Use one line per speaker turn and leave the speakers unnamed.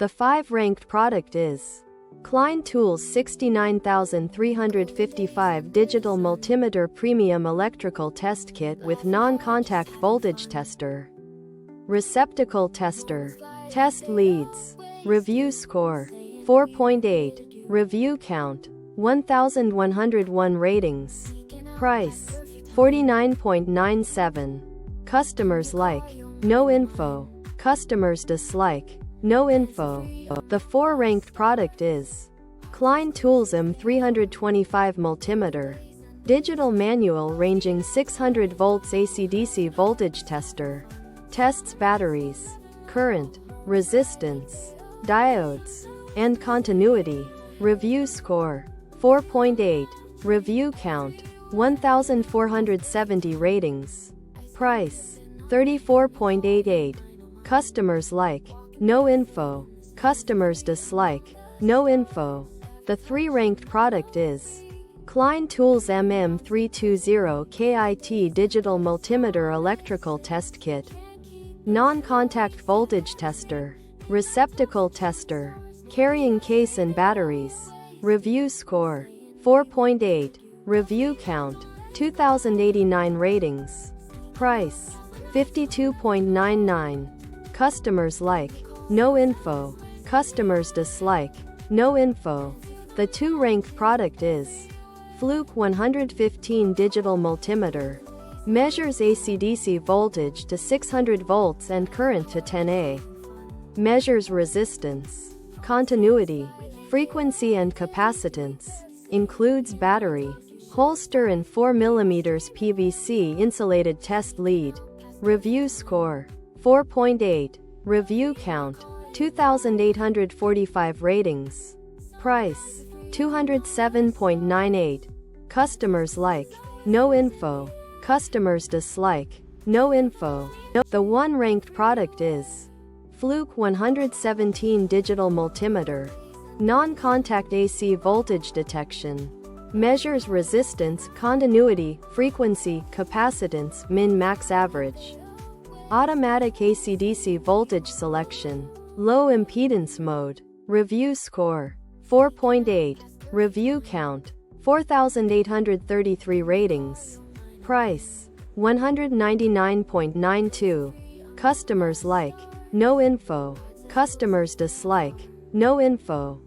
The 5 ranked product is Klein Tools 69355 Digital Multimeter Premium Electrical Test Kit with Non-Contact Voltage Tester, Receptacle Tester. Test leads. Review score 4.8. Review count 1101 ratings. Price $49.97. Customers like, no info. Customers dislike, no info. The 4 ranked product is Klein Tools M325 Multimeter Digital Manual Ranging 600 Volts AC/DC Voltage Tester. Tests batteries, current, resistance, diodes, and continuity. Review score 4.8. Review count 1470 ratings. Price $34.88. Customers like, no info. Customers dislike, no info. The 3 ranked product is Klein Tools MM320 KIT Digital Multimeter Electrical Test Kit, Non-Contact Voltage Tester, Receptacle Tester, Carrying Case and Batteries. Review score 4.8. Review count 2089 ratings. Price $52.99. Customers like, no info. Customers dislike, no info. The 2 ranked product is Fluke 115 Digital Multimeter. Measures AC/DC voltage to 600 volts and current to 10A. Measures resistance, continuity, frequency and capacitance. Includes battery, holster and 4mm PVC insulated test lead. Review score 4.8. Review count 2845 ratings. Price $207.98. Customers like, no info. Customers dislike, no info. The 1 ranked product is Fluke 117 Digital Multimeter. Non-contact AC voltage detection. Measures resistance, continuity, frequency, capacitance, min-max average. Automatic AC/DC voltage selection. Low impedance mode. Review score 4.8. Review count 4833 ratings. Price $199.92. Customers like, no info. Customers dislike, no info.